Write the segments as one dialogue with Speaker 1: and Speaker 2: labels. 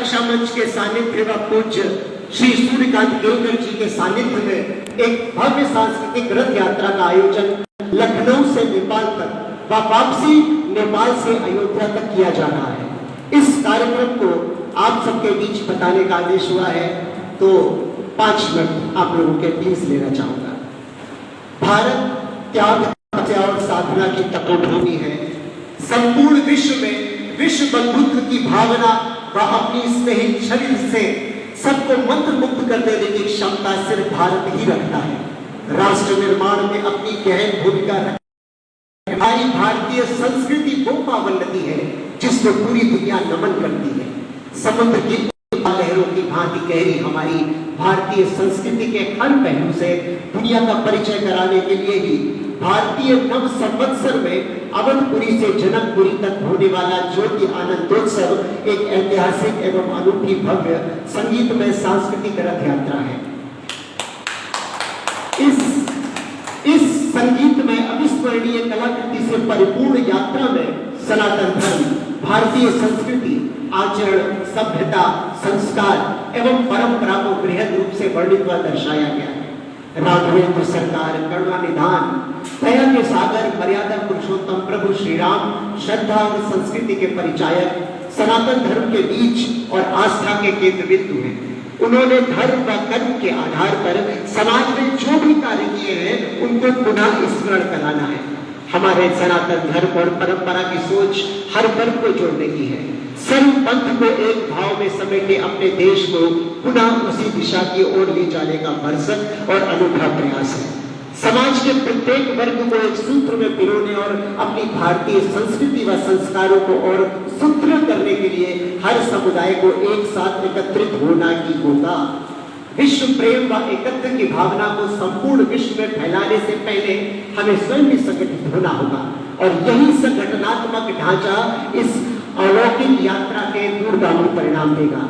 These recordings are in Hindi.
Speaker 1: रक्षा मंच के सानिध्य व पूज्य श्री सूर्यकांत केलकर जी के सानिध्य में एक भव्य सांस्कृतिक रथ यात्रा का आयोजन लखनऊ से नेपाल तक व वापसी नेपाल से अयोध्या तक किया जा रहा है। इस कार्यक्रम को आप सबके बीच बताने का आदेश हुआ है, तो 5 मिनट आप लोगों के बीच लेना चाहूंगा। भारत त्याग, तपस्या और साधना की तपोभूमि है। संपूर्ण विश्व में विश्व बंधुत्व की भावना व अपनी स्नेहित शरीर से सबको मंत्रमुग्ध कर देने की क्षमता सिर्फ भारत ही रखता है। राष्ट्र निर्माण में अपनी गहन भूमिका हमारी भारतीय संस्कृति वो पावन नदी है जिसको पूरी दुनिया नमन करती है। समुद्र की लहरों की भांति गहरी हमारी भारतीय संस्कृति के हर पहलू से दुनिया का परिचय कराने के लिए ही भारतीय नव संवत्सर में अवधपुरी से जनकपुरी तक होने वाला ज्योति आनंदोत्सव एक ऐतिहासिक एवं अनूठी भव्य संगीतमय सांस्कृतिक रथ यात्रा है। इस संगीत में अविस्मरणीय कलाकृति से परिपूर्ण यात्रा में सनातन धर्म, भारतीय संस्कृति, आचरण, सभ्यता, संस्कार एवं परंपरा को बृहद रूप से वर्णित व दर्शाया गया है। राघवेंद्र सरकार, करुणा निधान, दया के सागर, मर्यादा पुरुषोत्तम प्रभु श्री राम, श्रद्धा और संस्कृति के परिचायक, सनातन धर्म के बीज और आस्था के केंद्र बिंदु हैं। उन्होंने धर्म व कर्म के आधार पर समाज में जो भी कार्य किए हैं उनको पुनः स्मरण कराना है। हमारे सनातन धर्म और परंपरा की सोच हर वर्ग को जोड़ने की है। सर्व पंथ को एक भाव में समेटे अपने देश को पुनः उसी दिशा की ओर ले जाने का भरसक और अनूठा प्रयास है। समाज के प्रत्येक वर्ग को एक सूत्र में पिरोने और अपनी भारतीय संस्कृति व संस्कारों को और सुदृढ़ करने के लिए हर समुदाय को एक साथ एकत्रित होना ही होगा। विश्व प्रेम व एकत्र की भावना को संपूर्ण विश्व में फैलाने से पहले हमें स्वयं भी संगठित होना होगा और यही संगठनात्मक ढांचा इस अलौकिक यात्रा के दूरगामी परिणाम देगा।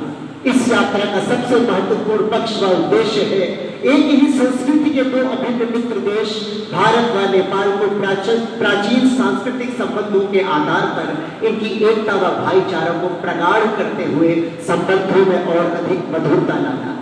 Speaker 1: इस यात्रा का सबसे महत्वपूर्ण पक्ष व उद्देश्य है एक ही संस्कृति के दो अभिन्न मित्र देश भारत व नेपाल को प्राचीन सांस्कृतिक संबंधों के आधार पर इनकी एकता व भाईचारा को प्रगाढ़ करते हुए संबंधों में और अधिक मधुरता लाना।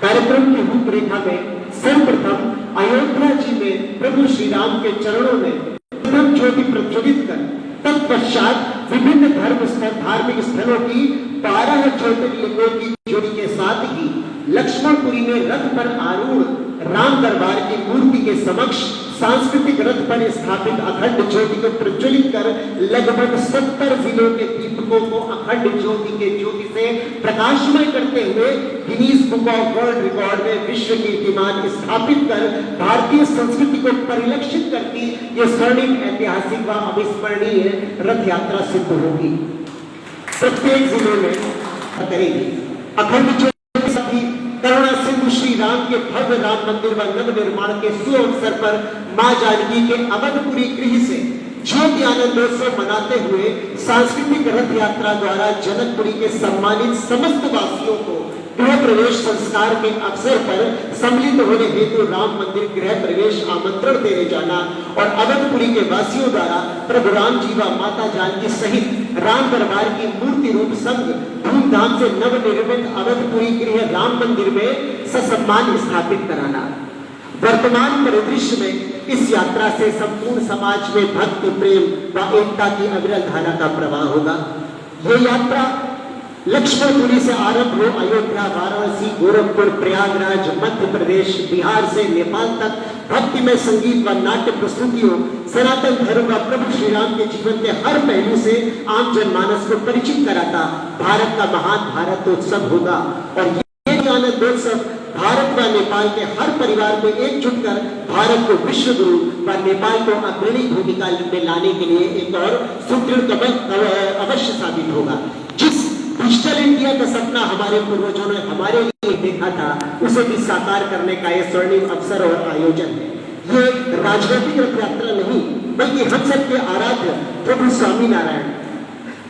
Speaker 1: कार्यक्रम की रूपरेखा में सर्वप्रथम अयोध्या जी में प्रभु श्री राम के चरणों में प्रथम ज्योति प्रज्वलित कर तत्पश्चात विभिन्न धार्मिक स्थलों की 12 ज्योतिर्लिंगों की जोड़ी के साथ ही लक्ष्मणपुरी में रथ पर आरूढ़ राम दरबार की मूर्ति के समक्ष सांस्कृतिक रथ पर स्थापित अखंड ज्योति को प्रज्वलित कर लगभग 70 जिलों के दीपकों को अखंड ज्योति के ज्योति से प्रकाशमय करते हुए Guinness book of world record में विश्व कीर्तिमान स्थापित कर भारतीय संस्कृति को परिलक्षित करती ये स्वर्णिम ऐतिहासिक व अविस्मरणीय रथ यात्रा सिद्ध होगी। प्रत्येक जिले में करेगी अखंड ज्योति करुणा सिंधु श्री राम के भव्य राम मंदिर व नव निर्माण के सुअवसर पर मां जानकी के अवधपुरी गृह से ज्योति आनंदोत्सव मनाते हुए सांस्कृतिक रथ यात्रा द्वारा जनकपुरी के सम्मानित समस्त वासियों को गृह प्रवेश संस्कार के अवसर पर सम्मिलित होने हेतु राम मंदिर गृह प्रवेश आमंत्रण देने जाना और अवधपुरी के वासियों द्वारा प्रभु राम जी व माता जानकी सहित राम दरबार की मूर्ति रूप संग धूमधाम से नवनिर्मित अवधपुरी गृह राम मंदिर में ससम्मान स्थापित कराना। वर्तमान परिदृश्य में इस यात्रा से संपूर्ण समाज में भक्ति, प्रेम व एकता की अविरल धारा का प्रवाह होगा। यह यात्रा लक्ष्मणपुरी से आरंभ हो अयोध्या, वाराणसी, गोरखपुर, प्रयागराज, मध्य प्रदेश, बिहार से नेपाल तक भक्तिमय संगीत व नाट्य प्रस्तुतियों, सनातन धर्म व प्रभु श्री राम के जीवन के हर पहलू से आम जनमानस को परिचित कराता भारत का महान भारतोत्सव होगा। और यह आनंदोत्सव भारत व नेपाल के हर परिवार को एकजुट कर भारत को विश्व गुरु व नेपाल को अग्रणी भूमिका में लाने के लिए एक और सुदृढ़ कदम अवश्य साबित होगा। जिस डिजिटल इंडिया का सपना हमारे पूर्वजों ने हमारे लिए देखा था उसे भी साकार करने का यह स्वर्णिम अवसर और आयोजन है। ये राजनीतिक रथ यात्रा नहीं बल्कि हम सबके आराध्य प्रभु स्वामी नारायण,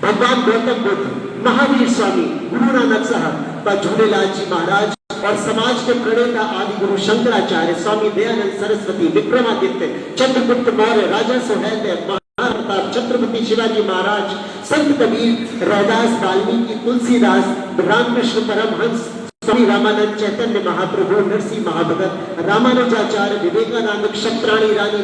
Speaker 1: भगवान गौतम बुद्ध, महावीर स्वामी, गुरु नानक साहब व झूलेलाल जी महाराज और समाज के प्रणेता आदि गुरु शंकराचार्य, स्वामी दयानंद सरस्वती, विक्रमादित्य, चंद्रगुप्त मौर्य, राजा सुहेलदेव, प्रताप, छत्रपति शिवाजी महाराज, संत कबीर, रैदास, वाल्मीकि, तुलसीदास, रामकृष्ण परमहंस, स्वामी रामानंद, चैतन्य महाप्रभु, नरसिंह महाभगत, रामानुजाचार्य, विवेकानंद, क्षत्राणी रानी,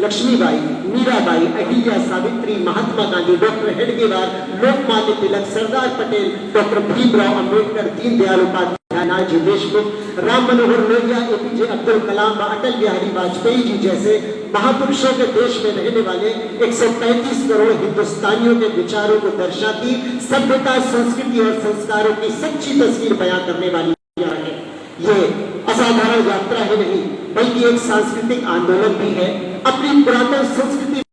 Speaker 1: Lakshmibai, Mirabai, Ahilya, Savitri, Mahatma Gandhi, doctor Hedgewar, Lokmanya Tilak, Sardar Patel, doctor Bhimrao Ambedkar, Deendayal Upadhyay, Nanaji Deshmukh, Ram Manohar Lohia, APJ Abdul Kalam व अटल बिहारी वाजपेयी जी जैसे महापुरुषों के देश में रहने वाले 135 करोड़ हिंदुस्तानियों के विचारों को दर्शाती सभ्यता, संस्कृति और संस्कारों की सच्ची तस्वीर बयां करने वाली है। ये असाधारण यात्रा ही नहीं बल्कि एक सांस्कृतिक आंदोलन भी है। अपनी पुरातन संस्कृति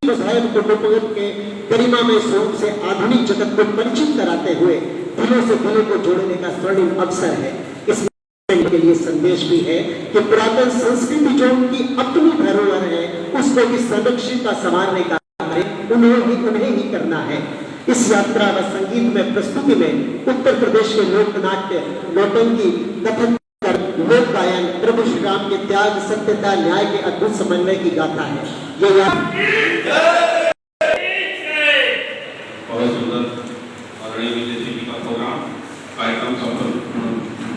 Speaker 1: के गरिमामय स्वरूप से आधुनिक जगत को परिचित कराते हुए दिलों से दिलों को जोड़ने का स्वर्णिम अवसर है। इस के लिए संदेश भी है कि पुरातन संस्कृति जो उनकी अपनी धरोहर है उसको भी संरक्षित का संवारने का कार्य उन्हें ही करना है। इस यात्रा व संगीत में प्रस्तुति में उत्तर प्रदेश के लोकनाट्य, नौटंकी, कथक, लोक गायन प्रभु श्री राम के त्याग, सत्यता, न्याय के अद्भुत समन्वय की गाथा है। ये